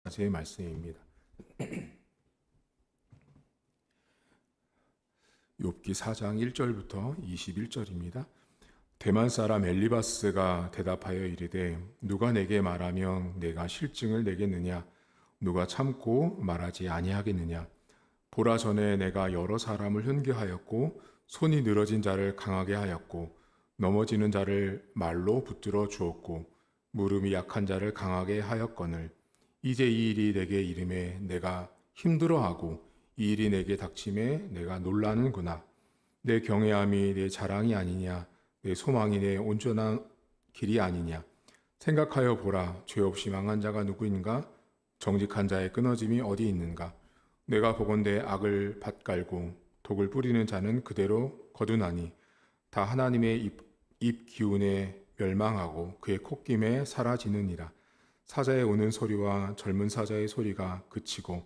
제 말씀입니다. 욥기 4장 1절부터 21절입니다. 대만 사람 엘리바스가 대답하여 이르되 누가 내게 말하며 내가 실증을 내겠느냐? 누가 참고 말하지 아니하겠느냐? 보라, 전에 내가 여러 사람을 훈계하였고 손이 늘어진 자를 강하게 하였고 넘어지는 자를 말로 붙들어 주었고 무릎이 약한 자를 강하게 하였거늘 이제 이 일이 내게 이름에 내가 힘들어하고 이 일이 내게 닥침에 내가 놀라는구나. 내 경외함이 내 자랑이 아니냐? 내 소망이 내 온전한 길이 아니냐? 생각하여 보라, 죄 없이 망한 자가 누구인가? 정직한 자의 끊어짐이 어디 있는가? 내가 보건대 악을 밭갈고 독을 뿌리는 자는 그대로 거두나니 다 하나님의 입 기운에 멸망하고 그의 콧김에 사라지느니라. 사자의 우는 소리와 젊은 사자의 소리가 그치고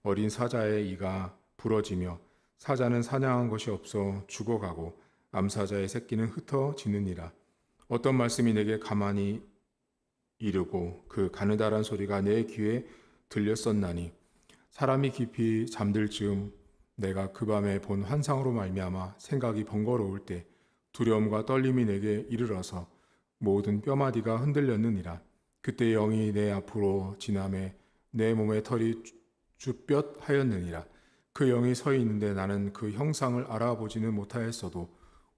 어린 사자의 이가 부러지며 사자는 사냥한 것이 없어 죽어가고 암사자의 새끼는 흩어지느니라. 어떤 말씀이 내게 가만히 이르고 그 가느다란 소리가 내 귀에 들렸었나니 사람이 깊이 잠들 즈음 내가 그 밤에 본 환상으로 말미암아 생각이 번거로울 때 두려움과 떨림이 내게 이르러서 모든 뼈마디가 흔들렸느니라. 그때 영이 내 앞으로 지나매 내 몸의 털이 주뼛하였느니라. 그 영이 서 있는데 나는 그 형상을 알아보지는 못하였어도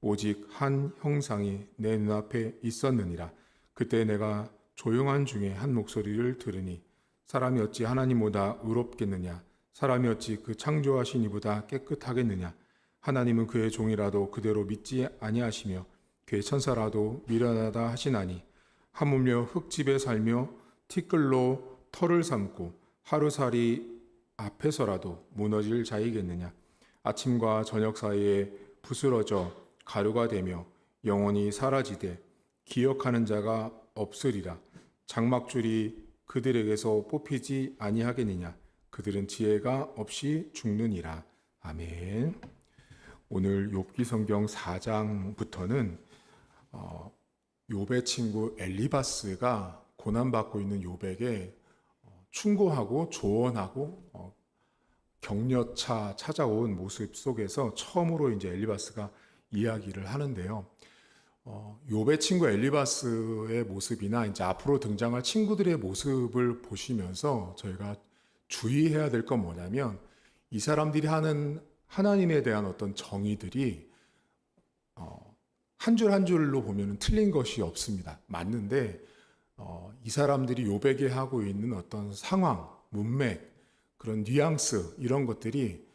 오직 한 형상이 내 눈앞에 있었느니라. 그때 내가 조용한 중에 한 목소리를 들으니 사람이 어찌 하나님보다 의롭겠느냐? 사람이 어찌 그 창조하신 이보다 깨끗하겠느냐? 하나님은 그의 종이라도 그대로 믿지 아니하시며 그의 천사라도 미련하다 하시나니 하물며 흙집에 살며 티끌로 털을 삼고 하루살이 앞에서라도 무너질 자이겠느냐? 아침과 저녁 사이에 부스러져 가루가 되며 영원히 사라지되 기억하는 자가 없으리라. 장막줄이 그들에게서 뽑히지 아니하겠느냐? 그들은 지혜가 없이 죽느니라. 아멘. 오늘 욥기 성경 4장부터는 욥의 친구 엘리바스가 고난받고 있는 욥에게 충고하고 조언하고 격려차 찾아온 모습 속에서 처음으로 이제 엘리바스가 이야기를 하는데요. 욥의 친구 엘리바스의 모습이나 이제 앞으로 등장할 친구들의 모습을 보시면서 저희가 주의해야 될 건 뭐냐면 이 사람들이 하는 하나님에 대한 어떤 정의들이 한 줄 한 줄로 보면 틀린 것이 없습니다. 맞는데 이 사람들이 욥에게 하고 있는 어떤 상황, 문맥, 그런 뉘앙스 이런 것들이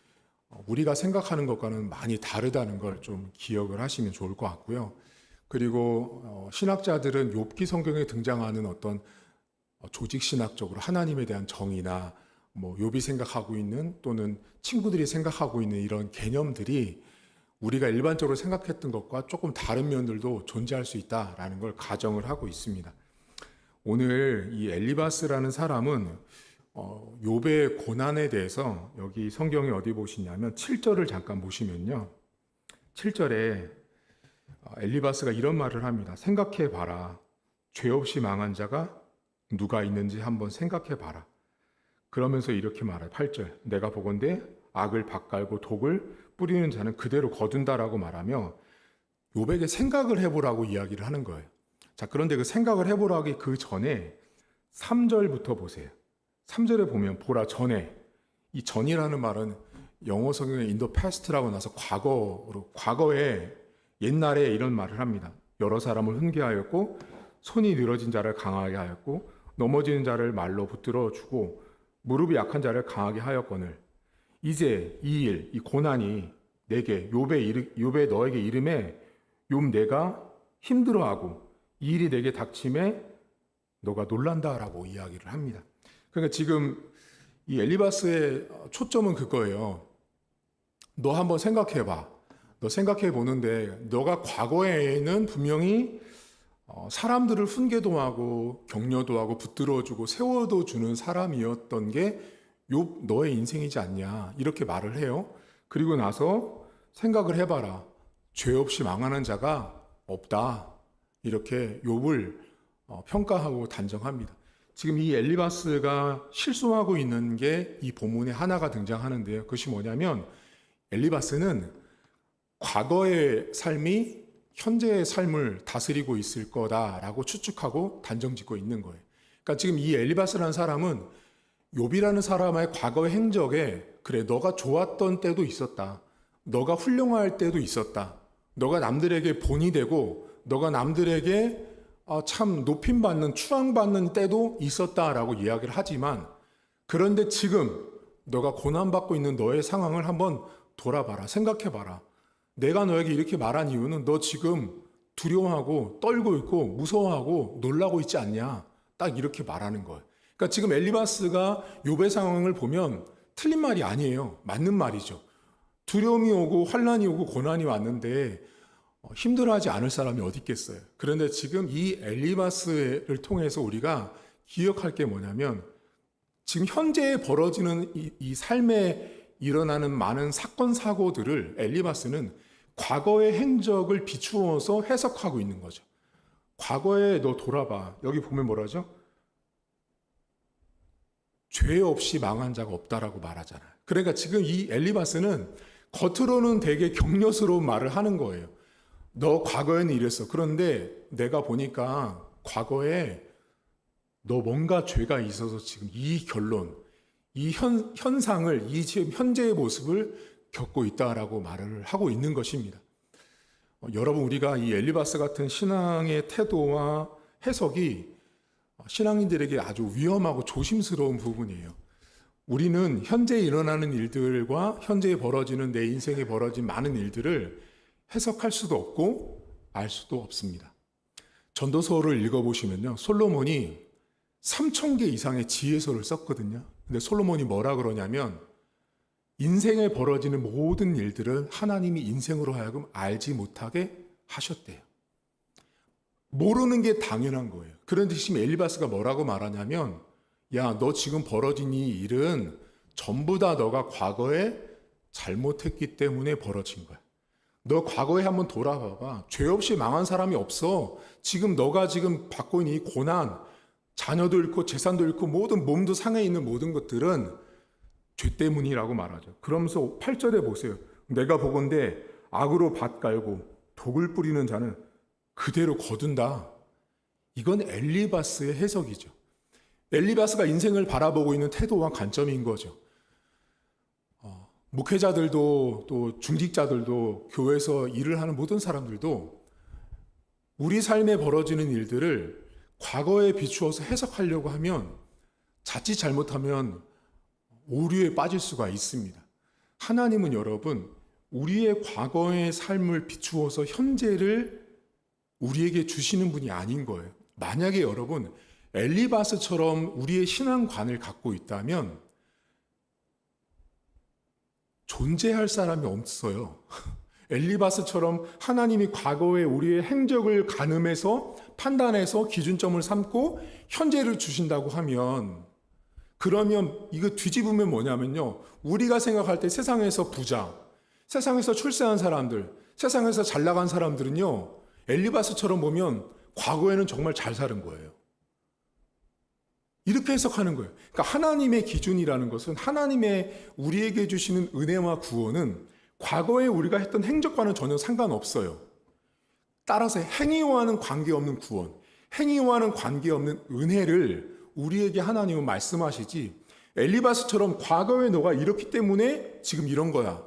우리가 생각하는 것과는 많이 다르다는 걸 좀 기억을 하시면 좋을 것 같고요. 그리고 신학자들은 욥기 성경에 등장하는 어떤 조직 신학적으로 하나님에 대한 정의나 뭐 욥이 생각하고 있는 또는 친구들이 생각하고 있는 이런 개념들이 우리가 일반적으로 생각했던 것과 조금 다른 면들도 존재할 수 있다라는 걸 가정을 하고 있습니다. 오늘 이 엘리바스라는 사람은 욥의 고난에 대해서 여기 성경에 어디 보시냐면 7절을 잠깐 보시면요. 7절에 엘리바스가 이런 말을 합니다. 생각해 봐라. 죄 없이 망한 자가 누가 있는지 한번 생각해 봐라. 그러면서 이렇게 말해요. 8절. 내가 보건대 악을 밭갈고 독을 뿌리는 자는 그대로 거둔다라고 말하며 욥에게 생각을 해보라고 이야기를 하는 거예요. 자, 그런데 그 생각을 해보라기 그 전에 3절부터 보세요. 3절에 보면 보라, 전에. 이 전이라는 말은 영어 성경에 in the past라고 나서 과거에 옛날에 이런 말을 합니다. 여러 사람을 훈계하였고 손이 늘어진 자를 강하게 하였고 넘어지는 자를 말로 붙들어 주고 무릎이 약한 자를 강하게 하였거늘 이제 이 일, 이 고난이 내게 욥의 너에게 이름에 욥 내가 힘들어하고 이 일이 내게 닥침에 너가 놀란다라고 이야기를 합니다. 그러니까 지금 이 엘리바스의 초점은 그거예요. 너 한번 생각해봐. 너 생각해 보는데 너가 과거에는 분명히 사람들을 훈계도 하고 격려도 하고 붙들어주고 세워도 주는 사람이었던 게 욥 너의 인생이지 않냐 이렇게 말을 해요. 그리고 나서 생각을 해봐라. 죄 없이 망하는 자가 없다. 이렇게 욥을 평가하고 단정합니다. 지금 이 엘리바스가 실수하고 있는 게 이 본문에 하나가 등장하는데요. 그것이 뭐냐면 엘리바스는 과거의 삶이 현재의 삶을 다스리고 있을 거다라고 추측하고 단정짓고 있는 거예요. 그러니까 지금 이 엘리바스라는 사람은 욥이라는 사람의 과거의 행적에 그래 너가 좋았던 때도 있었다. 너가 훌륭할 때도 있었다. 너가 남들에게 본이 되고 너가 남들에게 참 높임받는 추앙받는 때도 있었다라고 이야기를 하지만 그런데 지금 너가 고난받고 있는 너의 상황을 한번 돌아봐라. 생각해봐라. 내가 너에게 이렇게 말한 이유는 너 지금 두려워하고 떨고 있고 무서워하고 놀라고 있지 않냐. 딱 이렇게 말하는 거예요. 그러니까 지금 엘리바스가 욥의 상황을 보면 틀린 말이 아니에요. 맞는 말이죠. 두려움이 오고 환난이 오고 고난이 왔는데 힘들어하지 않을 사람이 어디 있겠어요. 그런데 지금 이 엘리바스를 통해서 우리가 기억할 게 뭐냐면 지금 현재에 벌어지는 이 삶에 일어나는 많은 사건 사고들을 엘리바스는 과거의 행적을 비추어서 해석하고 있는 거죠. 과거에 너 돌아봐. 여기 보면 뭐라죠? 죄 없이 망한 자가 없다라고 말하잖아요. 그러니까 지금 이 엘리바스는 겉으로는 되게 격려스러운 말을 하는 거예요. 너 과거에는 이랬어. 그런데 내가 보니까 과거에 너 뭔가 죄가 있어서 지금 이 결론, 이 현상을, 이 지금 현재의 모습을 겪고 있다라고 말을 하고 있는 것입니다. 여러분, 우리가 이 엘리바스 같은 신앙의 태도와 해석이 신앙인들에게 아주 위험하고 조심스러운 부분이에요. 우리는 현재 일어나는 일들과 현재에 벌어지는 내 인생에 벌어진 많은 일들을 해석할 수도 없고 알 수도 없습니다. 전도서를 읽어보시면요. 솔로몬이 3,000개 이상의 지혜서를 썼거든요. 근데 솔로몬이 뭐라 그러냐면 인생에 벌어지는 모든 일들을 하나님이 인생으로 하여금 알지 못하게 하셨대요. 모르는 게 당연한 거예요. 그런데 지금 엘리바스가 뭐라고 말하냐면 야, 너 지금 벌어진 이 일은 전부 다 너가 과거에 잘못했기 때문에 벌어진 거야. 너 과거에 한번 돌아봐봐. 죄 없이 망한 사람이 없어. 지금 너가 지금 받고 있는 이 고난, 자녀도 잃고 재산도 잃고 모든 몸도 상해 있는 모든 것들은 죄 때문이라고 말하죠. 그러면서 8절에 보세요. 내가 보건대 악으로 밭 깔고 독을 뿌리는 자는 그대로 거둔다. 이건 엘리바스의 해석이죠. 엘리바스가 인생을 바라보고 있는 태도와 관점인 거죠. 목회자들도 또 중직자들도 교회에서 일을 하는 모든 사람들도 우리 삶에 벌어지는 일들을 과거에 비추어서 해석하려고 하면 자칫 잘못하면 오류에 빠질 수가 있습니다. 하나님은 여러분 우리의 과거의 삶을 비추어서 현재를 우리에게 주시는 분이 아닌 거예요. 만약에 여러분 엘리바스처럼 우리의 신앙관을 갖고 있다면 존재할 사람이 없어요. 엘리바스처럼 하나님이 과거에 우리의 행적을 가늠해서 판단해서 기준점을 삼고 현재를 주신다고 하면 그러면 이거 뒤집으면 뭐냐면요. 우리가 생각할 때 세상에서 부자, 세상에서 출세한 사람들, 세상에서 잘 나간 사람들은요. 엘리바스처럼 보면 과거에는 정말 잘 사는 거예요. 이렇게 해석하는 거예요. 그러니까 하나님의 기준이라는 것은 하나님의 우리에게 주시는 은혜와 구원은 과거에 우리가 했던 행적과는 전혀 상관없어요. 따라서 행위와는 관계없는 구원, 행위와는 관계없는 은혜를 우리에게 하나님은 말씀하시지 엘리바스처럼 과거에 너가 이렇기 때문에 지금 이런 거야.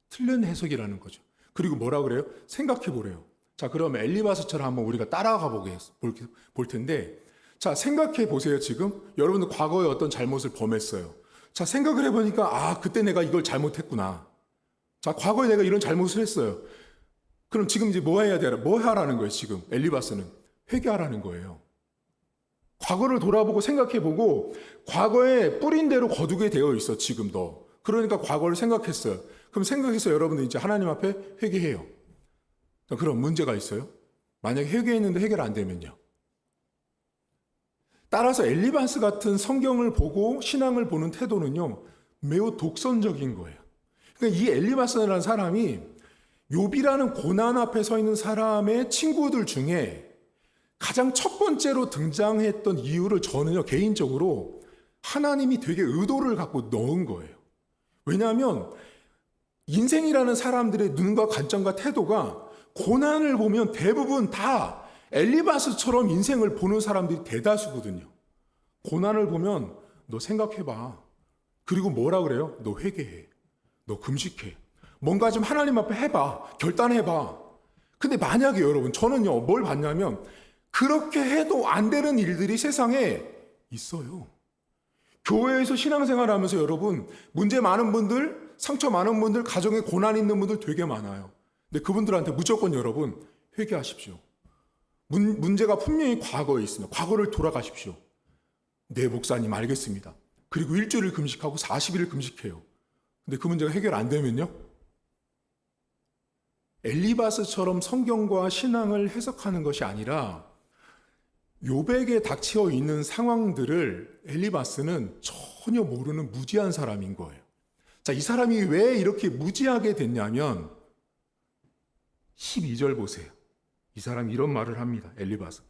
틀린 해석이라는 거죠. 그리고 뭐라 그래요? 생각해 보래요. 자, 그럼 엘리바스처럼 한번 우리가 따라가 볼 텐데 자, 생각해 보세요. 지금 여러분들 과거에 어떤 잘못을 범했어요. 자, 생각을 해보니까 그때 내가 이걸 잘못했구나. 자, 과거에 내가 이런 잘못을 했어요. 그럼 지금 이제 뭐 해야 되나? 뭐 하라는 거예요? 지금 엘리바스는 회개하라는 거예요. 과거를 돌아보고 생각해보고 과거에 뿌린 대로 거두게 되어 있어. 지금 너. 그러니까 과거를 생각했어요. 그럼 생각해서 여러분들 이제 하나님 앞에 회개해요. 그럼 문제가 있어요? 만약에 회개했는데 해결 안 되면요. 따라서 엘리바스 같은 성경을 보고 신앙을 보는 태도는요. 매우 독선적인 거예요. 그러니까 이 엘리바스라는 사람이 욥이라는 고난 앞에 서 있는 사람의 친구들 중에 가장 첫 번째로 등장했던 이유를 저는요, 개인적으로 하나님이 되게 의도를 갖고 넣은 거예요. 왜냐하면 인생이라는 사람들의 눈과 관점과 태도가 고난을 보면 대부분 다 엘리바스처럼 인생을 보는 사람들이 대다수거든요. 고난을 보면 너 생각해봐. 그리고 뭐라 그래요? 너 회개해. 너 금식해. 뭔가 좀 하나님 앞에 해봐. 결단해봐. 근데 만약에 여러분, 저는요, 뭘 봤냐면 그렇게 해도 안 되는 일들이 세상에 있어요. 교회에서 신앙생활 하면서 여러분, 문제 많은 분들, 상처 많은 분들, 가정에 고난 있는 분들 되게 많아요. 근데 그분들한테 무조건 여러분, 회개하십시오. 문제가 분명히 과거에 있습니다. 과거를 돌아가십시오. 네, 목사님 알겠습니다. 그리고 일주일을 금식하고 40일을 금식해요. 근데 그 문제가 해결 안 되면요? 엘리바스처럼 성경과 신앙을 해석하는 것이 아니라 욥에게 닥쳐 있는 상황들을 엘리바스는 전혀 모르는 무지한 사람인 거예요. 자, 이 사람이 왜 이렇게 무지하게 됐냐면 12절 보세요. 이 사람이 이런 말을 합니다. 엘리바스.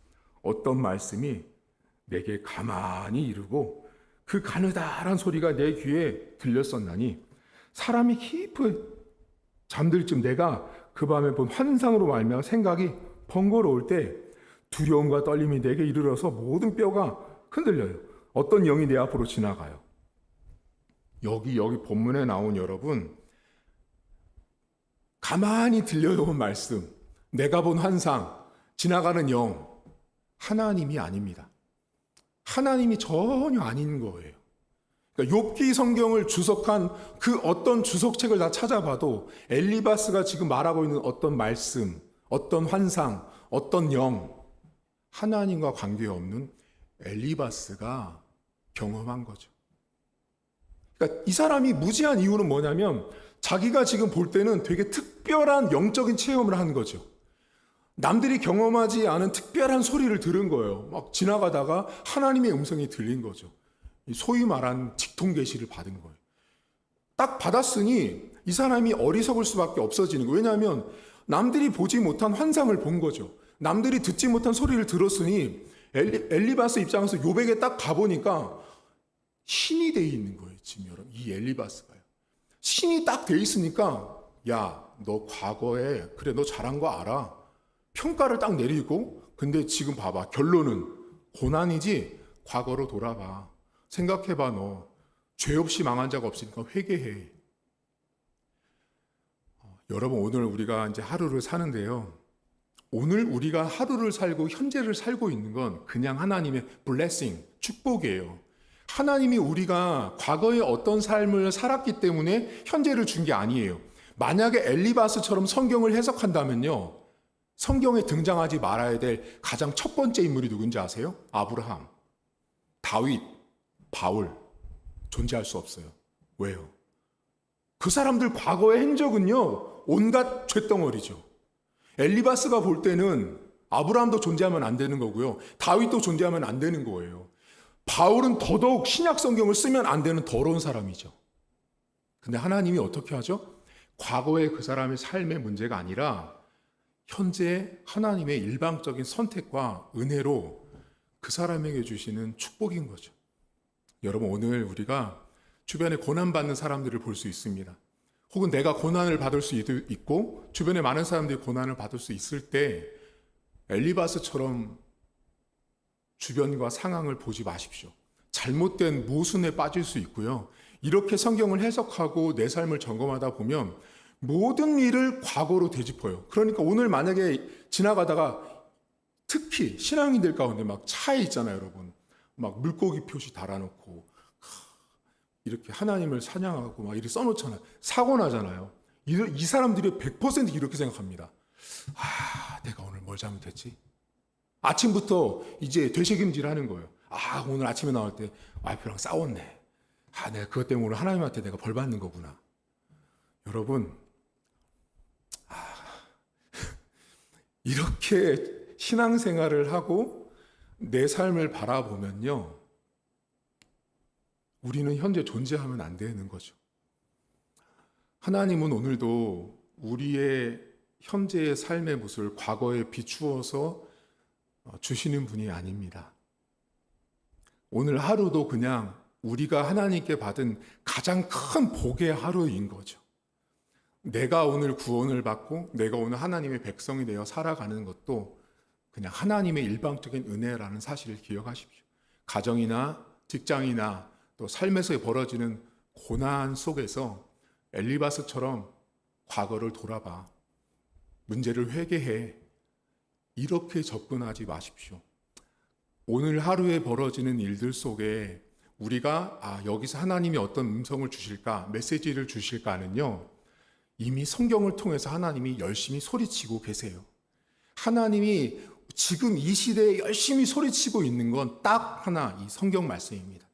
어떤 말씀이 내게 가만히 이르고 그 가느다란 소리가 내 귀에 들렸었나니 사람이 깊이 잠들 쯤 내가 그 밤에 본 환상으로 말미암아 생각이 번거로울 때 두려움과 떨림이 내게 이르러서 모든 뼈가 흔들려요. 어떤 영이 내 앞으로 지나가요. 여기 본문에 나온 여러분, 가만히 들려온 말씀, 내가 본 환상, 지나가는 영, 하나님이 아닙니다. 하나님이 전혀 아닌 거예요. 그러니까 욥기 성경을 주석한 그 어떤 주석책을 다 찾아봐도 엘리바스가 지금 말하고 있는 어떤 말씀, 어떤 환상, 어떤 영, 하나님과 관계없는 엘리바스가 경험한 거죠. 그러니까 이 사람이 무지한 이유는 뭐냐면 자기가 지금 볼 때는 되게 특별한 영적인 체험을 하는 거죠. 남들이 경험하지 않은 특별한 소리를 들은 거예요. 막 지나가다가 하나님의 음성이 들린 거죠. 소위 말한 직통 계시를 받은 거예요. 딱 받았으니 이 사람이 어리석을 수밖에 없어지는 거예요. 왜냐하면 남들이 보지 못한 환상을 본 거죠. 남들이 듣지 못한 소리를 들었으니 엘리바스 입장에서 욥에게 딱 가보니까 신이 돼 있는 거예요. 지금 여러분, 이 엘리바스가요. 신이 딱 돼 있으니까 야, 너 과거에 그래 너 잘한 거 알아. 평가를 딱 내리고 근데 지금 봐봐. 결론은 고난이지. 과거로 돌아봐. 생각해봐. 너 죄 없이 망한 자가 없으니까 회개해. 여러분, 오늘 우리가 이제 하루를 사는데요. 오늘 우리가 하루를 살고 현재를 살고 있는 건 그냥 하나님의 블레싱, 축복이에요. 하나님이 우리가 과거에 어떤 삶을 살았기 때문에 현재를 준 게 아니에요. 만약에 엘리바스처럼 성경을 해석한다면요. 성경에 등장하지 말아야 될 가장 첫 번째 인물이 누군지 아세요? 아브라함, 다윗, 바울. 존재할 수 없어요. 왜요? 그 사람들 과거의 행적은요. 온갖 죄덩어리죠. 엘리바스가 볼 때는 아브라함도 존재하면 안 되는 거고요. 다윗도 존재하면 안 되는 거예요. 바울은 더더욱 신약 성경을 쓰면 안 되는 더러운 사람이죠. 근데 하나님이 어떻게 하죠? 과거의 그 사람의 삶의 문제가 아니라 현재 하나님의 일방적인 선택과 은혜로 그 사람에게 주시는 축복인 거죠. 여러분, 오늘 우리가 주변에 고난받는 사람들을 볼 수 있습니다. 혹은 내가 고난을 받을 수 있고 주변에 많은 사람들이 고난을 받을 수 있을 때 엘리바스처럼 주변과 상황을 보지 마십시오. 잘못된 모순에 빠질 수 있고요. 이렇게 성경을 해석하고 내 삶을 점검하다 보면 모든 일을 과거로 되짚어요. 그러니까 오늘 만약에 지나가다가 특히 신앙인들 가운데 막 차에 있잖아요, 여러분. 막 물고기 표시 달아놓고 이렇게 하나님을 찬양하고 막 이렇게 써놓잖아요. 사고 나잖아요. 이 사람들이 100% 이렇게 생각합니다. 내가 오늘 뭘 잘못했지? 아침부터 이제 되새김질 하는 거예요. 오늘 아침에 나올 때 와이프랑 싸웠네. 내가 그것 때문에 오늘 하나님한테 내가 벌 받는 거구나. 여러분, 이렇게 신앙생활을 하고 내 삶을 바라보면요. 우리는 현재 존재하면 안 되는 거죠. 하나님은 오늘도 우리의 현재의 삶의 모습을 과거에 비추어서 주시는 분이 아닙니다. 오늘 하루도 그냥 우리가 하나님께 받은 가장 큰 복의 하루인 거죠. 내가 오늘 구원을 받고 내가 오늘 하나님의 백성이 되어 살아가는 것도 그냥 하나님의 일방적인 은혜라는 사실을 기억하십시오. 가정이나 직장이나 또 삶에서 벌어지는 고난 속에서 엘리바스처럼 과거를 돌아봐. 문제를 회개해. 이렇게 접근하지 마십시오. 오늘 하루에 벌어지는 일들 속에 우리가 여기서 하나님이 어떤 음성을 주실까, 메시지를 주실까는요, 이미 성경을 통해서 하나님이 열심히 소리치고 계세요. 하나님이 지금 이 시대에 열심히 소리치고 있는 건 딱 하나, 이 성경 말씀입니다.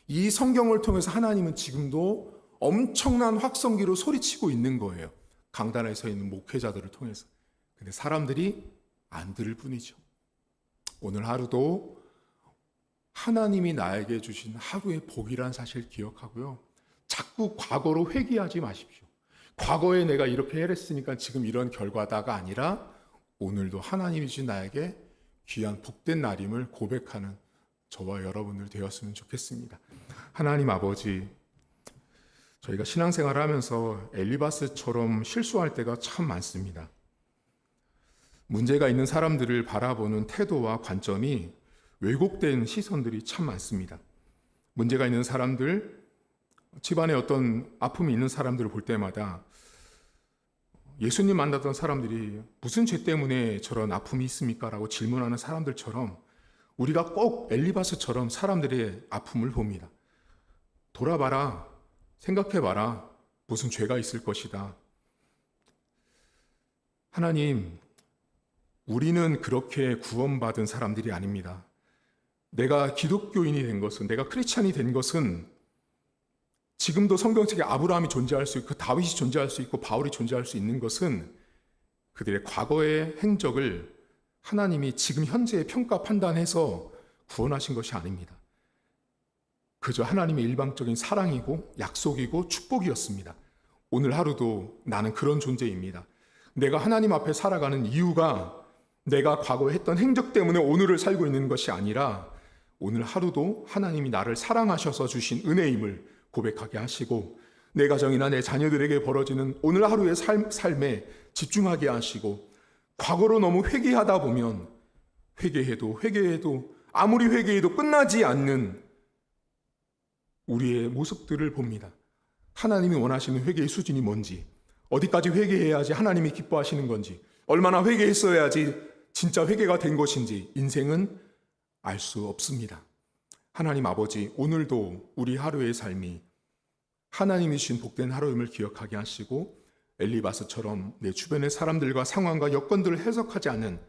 이 성경을 통해서 하나님은 지금도 엄청난 확성기로 소리치고 있는 거예요. 강단에 서 있는 목회자들을 통해서. 근데 사람들이 안 들을 뿐이죠. 오늘 하루도 하나님이 나에게 주신 하루의 복이란 사실 기억하고요. 자꾸 과거로 회귀하지 마십시오. 과거에 내가 이렇게 했으니까 지금 이런 결과다가 아니라 오늘도 하나님이 주신 나에게 귀한 복된 날임을 고백하는 저와 여러분들 되었으면 좋겠습니다. 하나님 아버지, 저희가 신앙생활을 하면서 엘리바스처럼 실수할 때가 참 많습니다. 문제가 있는 사람들을 바라보는 태도와 관점이 왜곡된 시선들이 참 많습니다. 문제가 있는 사람들, 집안에 어떤 아픔이 있는 사람들을 볼 때마다 예수님 만났던 사람들이 무슨 죄 때문에 저런 아픔이 있습니까? 라고 질문하는 사람들처럼 우리가 꼭 엘리바스처럼 사람들의 아픔을 봅니다. 돌아봐라, 생각해봐라, 무슨 죄가 있을 것이다. 하나님, 우리는 그렇게 구원받은 사람들이 아닙니다. 내가 기독교인이 된 것은, 내가 크리스찬이 된 것은 지금도 성경책에 아브라함이 존재할 수 있고 다윗이 존재할 수 있고 바울이 존재할 수 있는 것은 그들의 과거의 행적을 하나님이 지금 현재의 평가 판단해서 구원하신 것이 아닙니다. 그저 하나님의 일방적인 사랑이고 약속이고 축복이었습니다. 오늘 하루도 나는 그런 존재입니다. 내가 하나님 앞에 살아가는 이유가 내가 과거에 했던 행적 때문에 오늘을 살고 있는 것이 아니라 오늘 하루도 하나님이 나를 사랑하셔서 주신 은혜임을 고백하게 하시고 내 가정이나 내 자녀들에게 벌어지는 오늘 하루의 삶에 집중하게 하시고 과거로 너무 회개하다 보면 회개해도 아무리 회개해도 끝나지 않는 우리의 모습들을 봅니다. 하나님이 원하시는 회개의 수준이 뭔지, 어디까지 회개해야지 하나님이 기뻐하시는 건지, 얼마나 회개했어야지 진짜 회개가 된 것인지 인생은 알 수 없습니다. 하나님 아버지, 오늘도 우리 하루의 삶이 하나님이 주신 복된 하루임을 기억하게 하시고 엘리바스처럼 내 주변의 사람들과 상황과 여건들을 해석하지 않는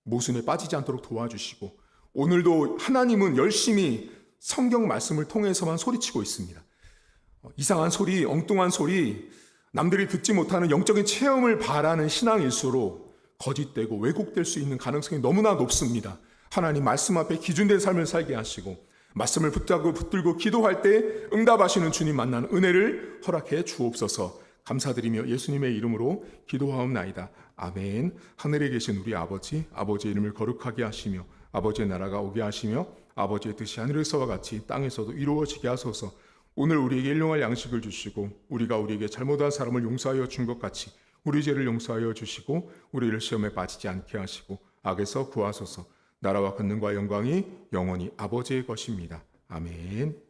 모순에 빠지지 않도록 도와주시고 오늘도 하나님은 열심히 성경 말씀을 통해서만 소리치고 있습니다. 이상한 소리, 엉뚱한 소리, 남들이 듣지 못하는 영적인 체험을 바라는 신앙일수록 거짓되고 왜곡될 수 있는 가능성이 너무나 높습니다. 하나님 말씀 앞에 기준된 삶을 살게 하시고 말씀을 붙들고 기도할 때 응답하시는 주님 만나는 은혜를 허락해 주옵소서. 감사드리며 예수님의 이름으로 기도하옵나이다. 아멘. 하늘에 계신 우리 아버지, 아버지의 이름을 거룩하게 하시며 아버지의 나라가 오게 하시며 아버지의 뜻이 하늘에서와 같이 땅에서도 이루어지게 하소서. 오늘 우리에게 일용할 양식을 주시고 우리가 우리에게 잘못한 사람을 용서하여 준 것 같이 우리 죄를 용서하여 주시고 우리를 시험에 빠지지 않게 하시고 악에서 구하소서. 나라와 권능과 영광이 영원히 아버지의 것입니다. 아멘.